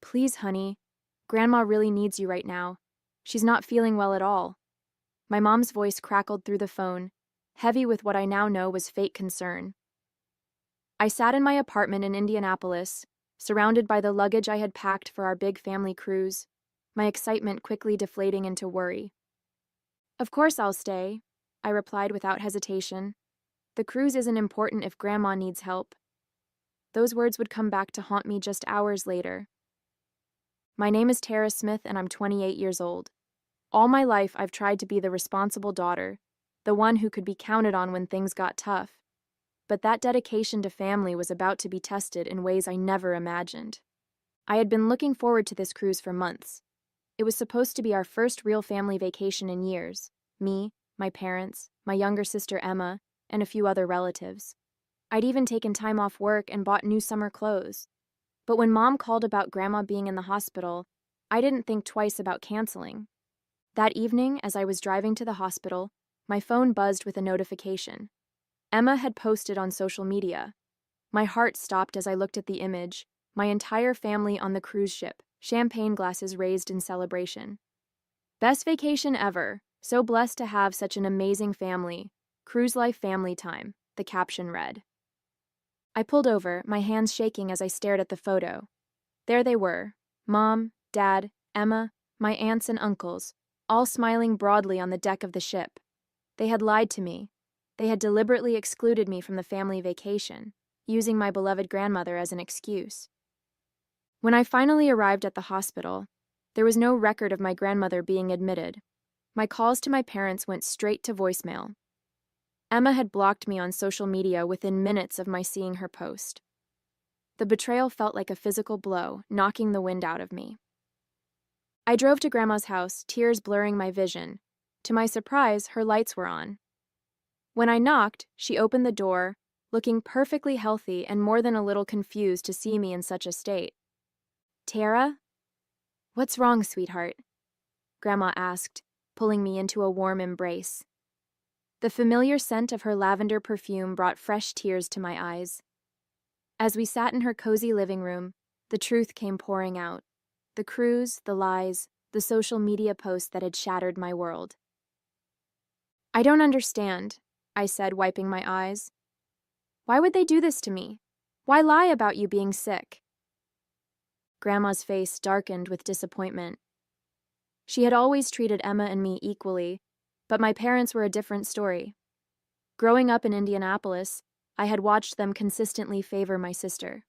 Please, honey. Grandma really needs you right now. She's not feeling well at all. My mom's voice crackled through the phone, heavy with what I now know was fake concern. I sat in my apartment in Indianapolis, surrounded by the luggage I had packed for our big family cruise, my excitement quickly deflating into worry. Of course I'll stay, I replied without hesitation. The cruise isn't important if Grandma needs help. Those words would come back to haunt me just hours later. My name is Tara Smith and I'm 28 years old. All my life I've tried to be the responsible daughter, the one who could be counted on when things got tough. But that dedication to family was about to be tested in ways I never imagined. I had been looking forward to this cruise for months. It was supposed to be our first real family vacation in years. Me, my parents, my younger sister Emma, and a few other relatives. I'd even taken time off work and bought new summer clothes. But when Mom called about Grandma being in the hospital, I didn't think twice about canceling. That evening, as I was driving to the hospital, my phone buzzed with a notification. Emma had posted on social media. My heart stopped as I looked at the image, my entire family on the cruise ship, champagne glasses raised in celebration. Best vacation ever, so blessed to have such an amazing family. Cruise life family time, the caption read. I pulled over, my hands shaking as I stared at the photo. There they were, Mom, Dad, Emma, my aunts and uncles, all smiling broadly on the deck of the ship. They had lied to me. They had deliberately excluded me from the family vacation, using my beloved grandmother as an excuse. When I finally arrived at the hospital, there was no record of my grandmother being admitted. My calls to my parents went straight to voicemail. Emma had blocked me on social media within minutes of my seeing her post. The betrayal felt like a physical blow, knocking the wind out of me. I drove to Grandma's house, tears blurring my vision. To my surprise, her lights were on. When I knocked, she opened the door, looking perfectly healthy and more than a little confused to see me in such a state. Tara? What's wrong, sweetheart? Grandma asked, pulling me into a warm embrace. The familiar scent of her lavender perfume brought fresh tears to my eyes. As we sat in her cozy living room, the truth came pouring out. The cruise, the lies, the social media posts that had shattered my world. I don't understand, I said, wiping my eyes. Why would they do this to me? Why lie about you being sick? Grandma's face darkened with disappointment. She had always treated Emma and me equally, but my parents were a different story. Growing up in Indianapolis, I had watched them consistently favor my sister.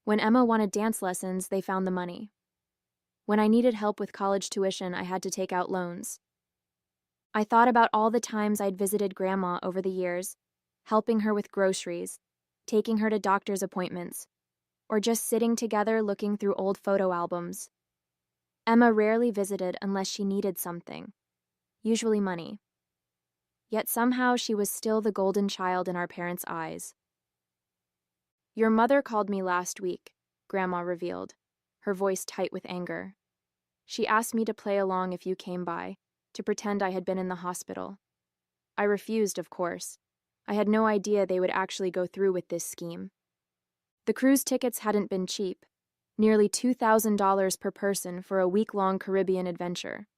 When Emma wanted dance lessons, they found the money. When I needed help with college tuition, I had to take out loans. I thought about all the times I'd visited Grandma over the years, helping her with groceries, taking her to doctor's appointments, or just sitting together looking through old photo albums. Emma rarely visited unless she needed something, usually money. Yet somehow she was still the golden child in our parents' eyes. Your mother called me last week, Grandma revealed, her voice tight with anger. She asked me to play along if you came by, to pretend I had been in the hospital. I refused, of course. I had no idea they would actually go through with this scheme. The cruise tickets hadn't been cheap, nearly $2,000 per person for a week-long Caribbean adventure.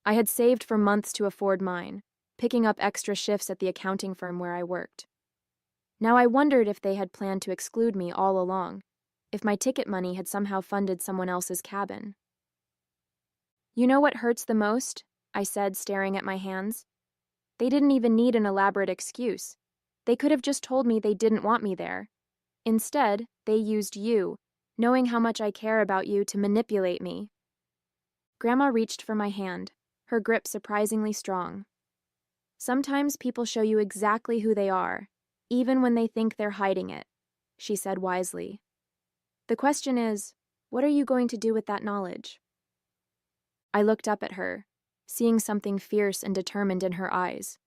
I had saved for months to afford mine, picking up extra shifts at the accounting firm where I worked. Now I wondered if they had planned to exclude me all along, if my ticket money had somehow funded someone else's cabin. You know what hurts the most? I said, staring at my hands. They didn't even need an elaborate excuse. They could have just told me they didn't want me there. Instead, they used you, knowing how much I care about you, to manipulate me. Grandma reached for my hand, her grip surprisingly strong. Sometimes people show you exactly who they are, even when they think they're hiding it, she said wisely. The question is, what are you going to do with that knowledge? I looked up at her, seeing something fierce and determined in her eyes.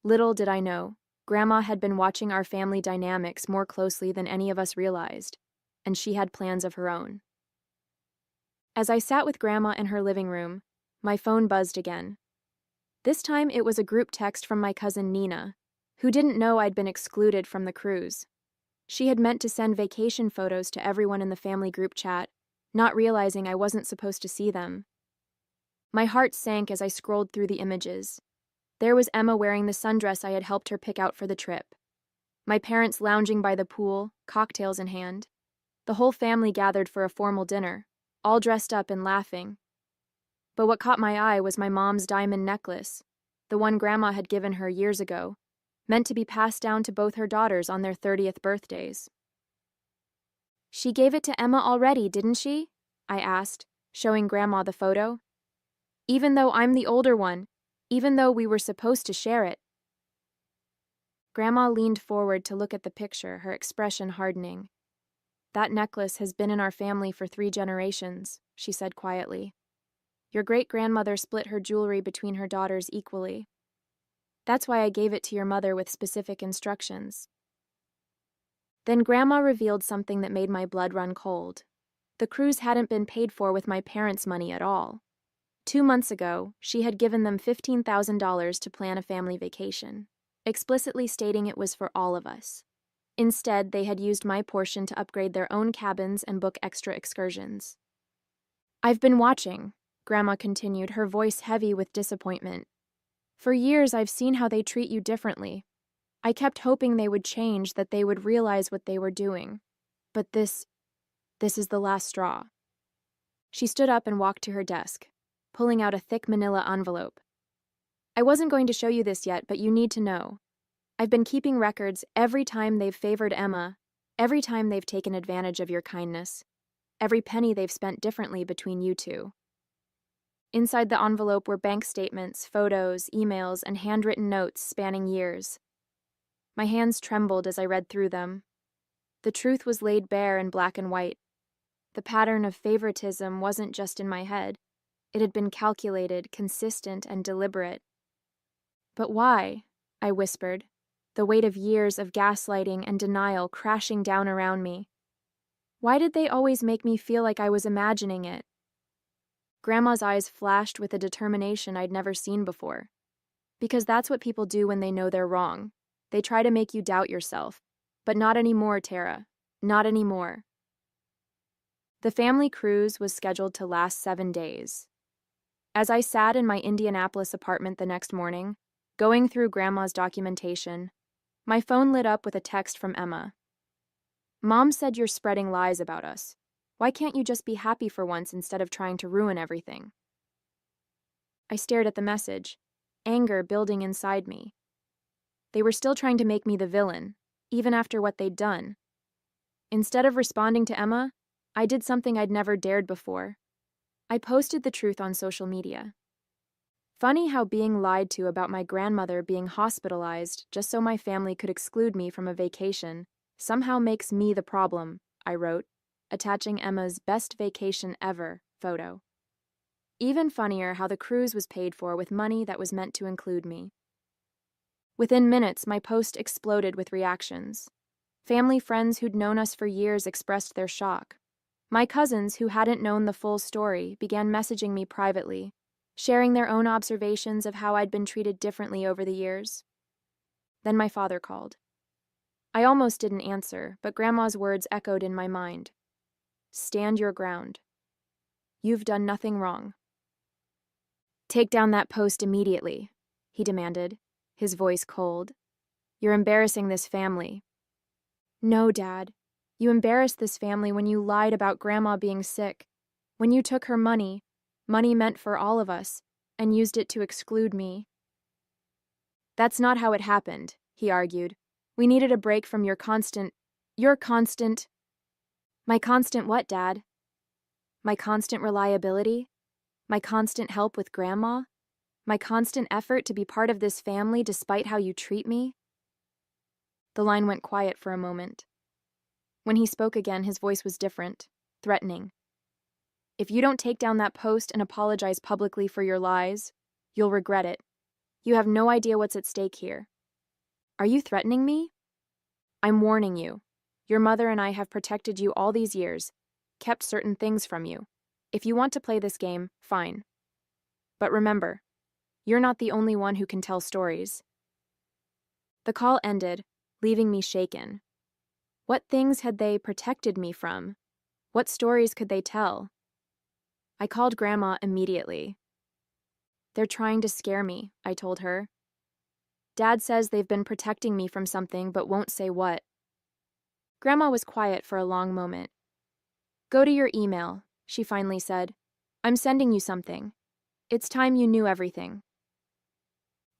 Little did I know, Grandma had been watching our family dynamics more closely than any of us realized, and she had plans of her own. As I sat with Grandma in her living room, my phone buzzed again. This time it was a group text from my cousin Nina, who didn't know I'd been excluded from the cruise. She had meant to send vacation photos to everyone in the family group chat, not realizing I wasn't supposed to see them. My heart sank as I scrolled through the images. There was Emma wearing the sundress I had helped her pick out for the trip. My parents lounging by the pool, cocktails in hand. The whole family gathered for a formal dinner, all dressed up and laughing. But what caught my eye was my mom's diamond necklace, the one Grandma had given her years ago, meant to be passed down to both her daughters on their 30th birthdays. "She gave it to Emma already, didn't she?" I asked, showing Grandma the photo. "Even though I'm the older one, even though we were supposed to share it." Grandma leaned forward to look at the picture, her expression hardening. "That necklace has been in our family for 3 generations," she said quietly. "Your great-grandmother split her jewelry between her daughters equally. That's why I gave it to your mother with specific instructions." Then Grandma revealed something that made my blood run cold. The cruise hadn't been paid for with my parents' money at all. 2 months ago, she had given them $15,000 to plan a family vacation, explicitly stating it was for all of us. Instead, they had used my portion to upgrade their own cabins and book extra excursions. "I've been watching," Grandma continued, her voice heavy with disappointment. "For years, I've seen how they treat you differently. I kept hoping they would change, that they would realize what they were doing. But this is the last straw." She stood up and walked to her desk, pulling out a thick manila envelope. "I wasn't going to show you this yet, but you need to know. I've been keeping records every time they've favored Emma, every time they've taken advantage of your kindness, every penny they've spent differently between you two." Inside the envelope were bank statements, photos, emails, and handwritten notes spanning years. My hands trembled as I read through them. The truth was laid bare in black and white. The pattern of favoritism wasn't just in my head. It had been calculated, consistent, and deliberate. "But why?" I whispered, the weight of years of gaslighting and denial crashing down around me. "Why did they always make me feel like I was imagining it?" Grandma's eyes flashed with a determination I'd never seen before. "Because that's what people do when they know they're wrong. They try to make you doubt yourself. But not anymore, Tara. Not anymore." The family cruise was scheduled to last 7 days. As I sat in my Indianapolis apartment the next morning, going through Grandma's documentation, my phone lit up with a text from Emma. "Mom said you're spreading lies about us. Why can't you just be happy for once instead of trying to ruin everything?" I stared at the message, anger building inside me. They were still trying to make me the villain, even after what they'd done. Instead of responding to Emma, I did something I'd never dared before. I posted the truth on social media. Funny how being lied to about my grandmother being hospitalized just so my family could exclude me from a vacation somehow makes me the problem, I wrote, attaching Emma's best vacation ever photo. Even funnier how the cruise was paid for with money that was meant to include me. Within minutes, my post exploded with reactions. Family friends who'd known us for years expressed their shock. My cousins, who hadn't known the full story, began messaging me privately, sharing their own observations of how I'd been treated differently over the years. Then my father called. I almost didn't answer, but Grandma's words echoed in my mind. "Stand your ground. You've done nothing wrong." "Take down that post immediately," he demanded, his voice cold. "You're embarrassing this family." "No, Dad. You embarrassed this family when you lied about Grandma being sick, when you took her money meant for all of us, and used it to exclude me." "That's not how it happened," he argued. "We needed a break from your constant... My constant what, Dad? My constant reliability? My constant help with Grandma? My constant effort to be part of this family despite how you treat me?" The line went quiet for a moment. When he spoke again, his voice was different, threatening. "If you don't take down that post and apologize publicly for your lies, you'll regret it. You have no idea what's at stake here." "Are you threatening me?" "I'm warning you. Your mother and I have protected you all these years, kept certain things from you. If you want to play this game, fine. But remember, you're not the only one who can tell stories." The call ended, leaving me shaken. What things had they protected me from? What stories could they tell? I called Grandma immediately. They're trying to scare me, I told her. Dad says they've been protecting me from something but won't say what. Grandma was quiet for a long moment. Go to your email, she finally said. I'm sending you something. It's time you knew everything.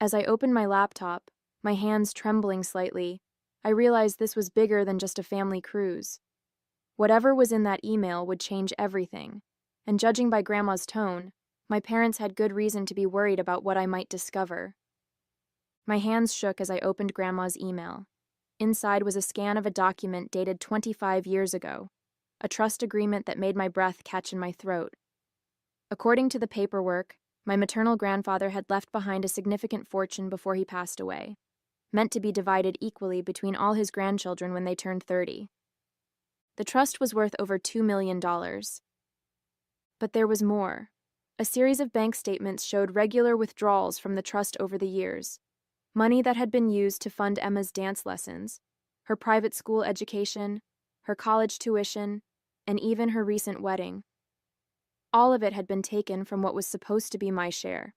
As I opened my laptop, my hands trembling slightly, I realized this was bigger than just a family cruise. Whatever was in that email would change everything, and judging by Grandma's tone, my parents had good reason to be worried about what I might discover. My hands shook as I opened Grandma's email. Inside was a scan of a document dated 25 years ago, a trust agreement that made my breath catch in my throat. According to the paperwork, my maternal grandfather had left behind a significant fortune before he passed away, meant to be divided equally between all his grandchildren when they turned 30. The trust was worth over $2 million. But there was more. A series of bank statements showed regular withdrawals from the trust over the years, money that had been used to fund Emma's dance lessons, her private school education, her college tuition, and even her recent wedding. All of it had been taken from what was supposed to be my share.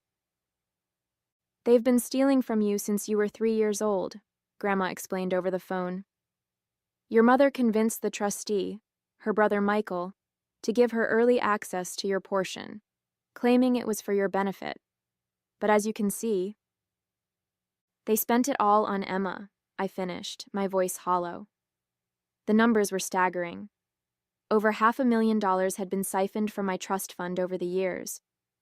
They've been stealing from you since you were 3 years old, Grandma explained over the phone. Your mother convinced the trustee, her brother Michael, to give her early access to your portion, claiming it was for your benefit. But as you can see, they spent it all on Emma, I finished, my voice hollow. The numbers were staggering. Over $500,000 had been siphoned from my trust fund over the years,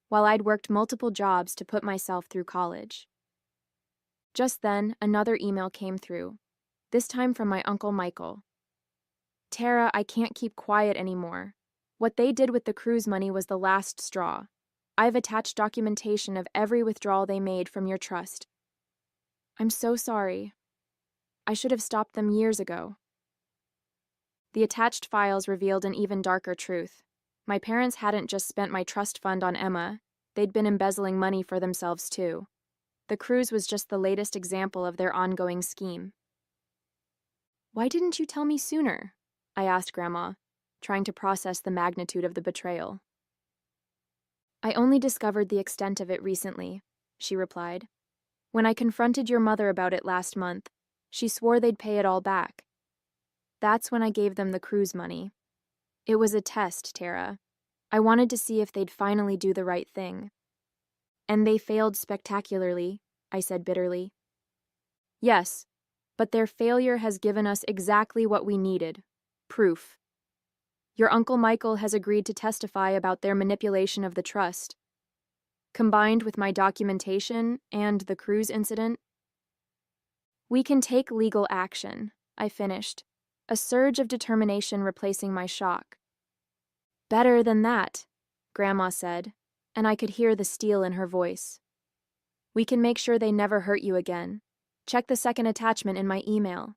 while I'd worked multiple jobs to put myself through college. Just then, another email came through, this time from my Uncle Michael. Tara, I can't keep quiet anymore. What they did with the cruise money was the last straw. I've attached documentation of every withdrawal they made from your trust. I'm so sorry. I should have stopped them years ago. The attached files revealed an even darker truth. My parents hadn't just spent my trust fund on Emma, they'd been embezzling money for themselves too. The cruise was just the latest example of their ongoing scheme. Why didn't you tell me sooner? I asked Grandma, trying to process the magnitude of the betrayal. I only discovered the extent of it recently, she replied. When I confronted your mother about it last month, she swore they'd pay it all back. That's when I gave them the cruise money. It was a test, Tara. I wanted to see if they'd finally do the right thing. And they failed spectacularly, I said bitterly. Yes, but their failure has given us exactly what we needed. Proof. Your Uncle Michael has agreed to testify about their manipulation of the trust. Combined with my documentation and the cruise incident, we can take legal action, I finished, a surge of determination replacing my shock. Better than that, Grandma said, and I could hear the steel in her voice. We can make sure they never hurt you again. Check the second attachment in my email.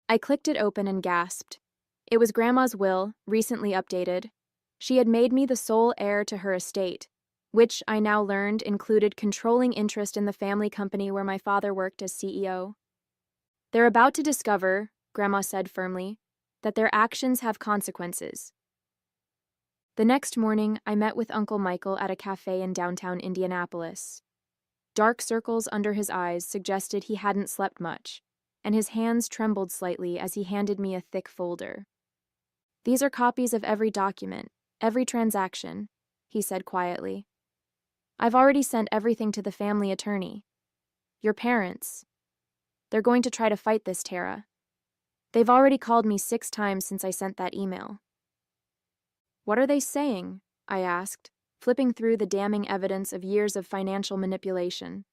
I clicked it open and gasped. It was Grandma's will, recently updated. She had made me the sole heir to her estate, which I now learned included controlling interest in the family company where my father worked as CEO. They're about to discover, Grandma said firmly, that their actions have consequences. The next morning, I met with Uncle Michael at a cafe in downtown Indianapolis. Dark circles under his eyes suggested he hadn't slept much, and his hands trembled slightly as he handed me a thick folder. These are copies of every document, every transaction, he said quietly. I've already sent everything to the family attorney. Your parents. They're going to try to fight this, Tara. They've already called me 6 times since I sent that email. What are they saying? I asked, flipping through the damning evidence of years of financial manipulation.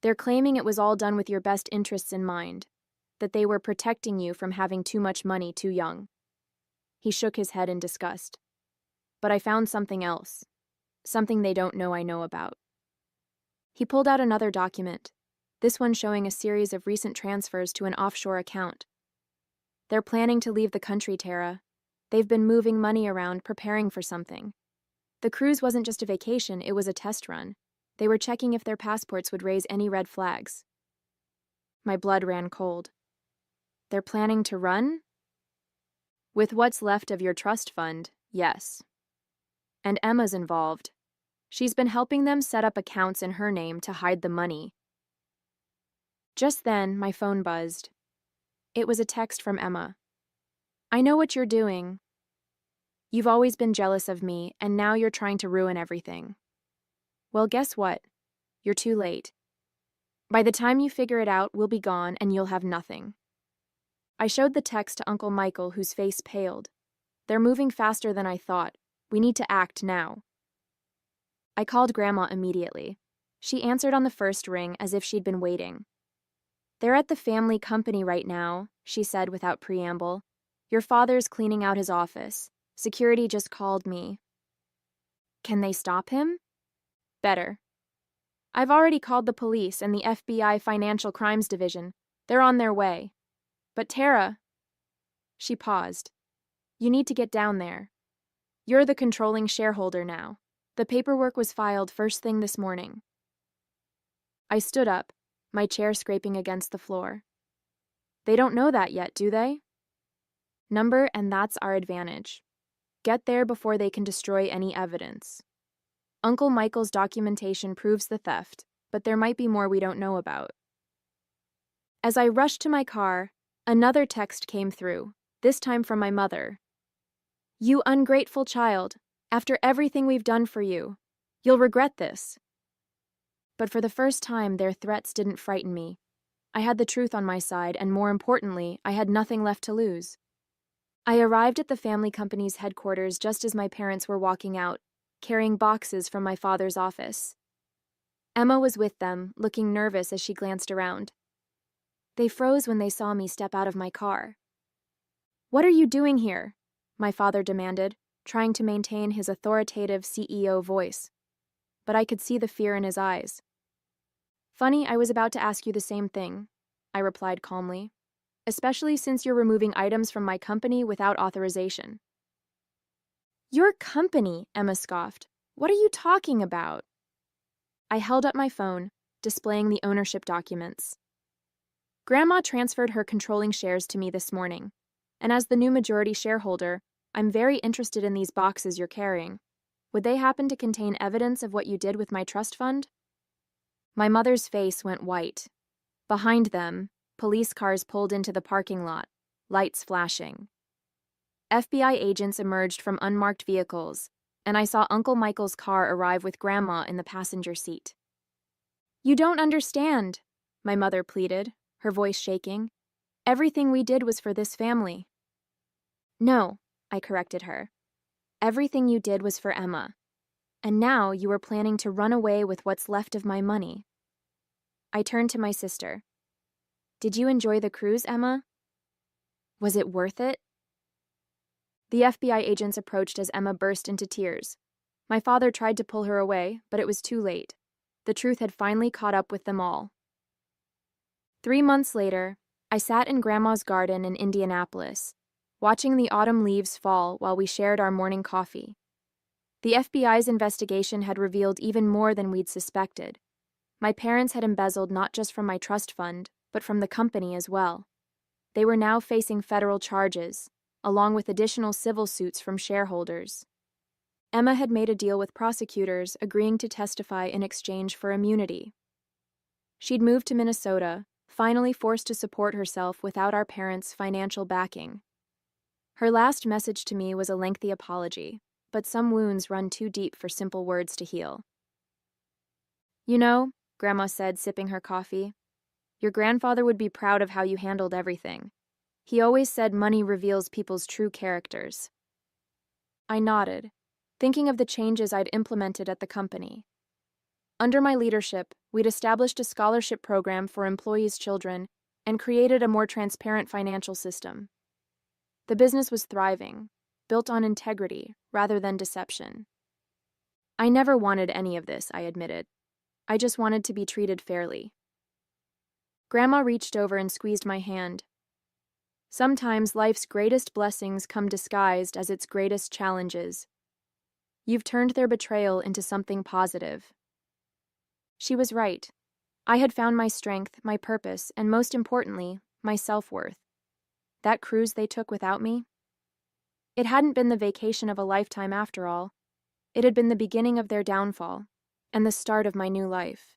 They're claiming it was all done with your best interests in mind, that they were protecting you from having too much money too young. He shook his head in disgust. But I found something else, something they don't know I know about. He pulled out another document, this one showing a series of recent transfers to an offshore account. They're planning to leave the country, Tara. They've been moving money around, preparing for something. The cruise wasn't just a vacation, it was a test run. They were checking if their passports would raise any red flags. My blood ran cold. They're planning to run? With what's left of your trust fund, yes. And Emma's involved. She's been helping them set up accounts in her name to hide the money. Just then, my phone buzzed. It was a text from Emma. I know what you're doing. You've always been jealous of me, and now you're trying to ruin everything. Well, guess what? You're too late. By the time you figure it out, we'll be gone and you'll have nothing. I showed the text to Uncle Michael, whose face paled. They're moving faster than I thought. We need to act now. I called Grandma immediately. She answered on the first ring as if she'd been waiting. They're at the family company right now, she said without preamble. Your father's cleaning out his office. Security just called me. Can they stop him? Better. I've already called the police and the FBI Financial Crimes Division. They're on their way. But Tara... She paused. You need to get down there. You're the controlling shareholder now. The paperwork was filed first thing this morning. I stood up, my chair scraping against the floor. They don't know that yet, do they? Number, and that's our advantage. Get there before they can destroy any evidence. Uncle Michael's documentation proves the theft, but there might be more we don't know about. As I rushed to my car, another text came through, this time from my mother. You ungrateful child, after everything we've done for you, you'll regret this. But for the first time, their threats didn't frighten me. I had the truth on my side, and more importantly, I had nothing left to lose. I arrived at the family company's headquarters just as my parents were walking out, carrying boxes from my father's office. Emma was with them, looking nervous as she glanced around. They froze when they saw me step out of my car. What are you doing here? My father demanded, trying to maintain his authoritative CEO voice. But I could see the fear in his eyes. Funny, I was about to ask you the same thing, I replied calmly. Especially since you're removing items from my company without authorization. Your company, Emma scoffed. What are you talking about? I held up my phone, displaying the ownership documents. Grandma transferred her controlling shares to me this morning, and as the new majority shareholder, I'm very interested in these boxes you're carrying. Would they happen to contain evidence of what you did with my trust fund? My mother's face went white. Behind them, police cars pulled into the parking lot, lights flashing. FBI agents emerged from unmarked vehicles, and I saw Uncle Michael's car arrive with Grandma in the passenger seat. You don't understand, my mother pleaded, her voice shaking. Everything we did was for this family. No, I corrected her. Everything you did was for Emma. And now you are planning to run away with what's left of my money. I turned to my sister. Did you enjoy the cruise, Emma? Was it worth it? The FBI agents approached as Emma burst into tears. My father tried to pull her away, but it was too late. The truth had finally caught up with them all. 3 months later, I sat in Grandma's garden in Indianapolis, watching the autumn leaves fall while we shared our morning coffee. The FBI's investigation had revealed even more than we'd suspected. My parents had embezzled not just from my trust fund, but from the company as well. They were now facing federal charges, along with additional civil suits from shareholders. Emma had made a deal with prosecutors, agreeing to testify in exchange for immunity. She'd moved to Minnesota, finally forced to support herself without our parents' financial backing. Her last message to me was a lengthy apology, but some wounds run too deep for simple words to heal. You know, Grandma said, sipping her coffee, your grandfather would be proud of how you handled everything. He always said money reveals people's true characters. I nodded, thinking of the changes I'd implemented at the company. Under my leadership, we'd established a scholarship program for employees' children and created a more transparent financial system. The business was thriving, built on integrity rather than deception. I never wanted any of this, I admitted. I just wanted to be treated fairly. Grandma reached over and squeezed my hand. Sometimes life's greatest blessings come disguised as its greatest challenges. You've turned their betrayal into something positive. She was right. I had found my strength, my purpose, and most importantly, my self-worth. That cruise they took without me? It hadn't been the vacation of a lifetime after all. It had been the beginning of their downfall, and the start of my new life.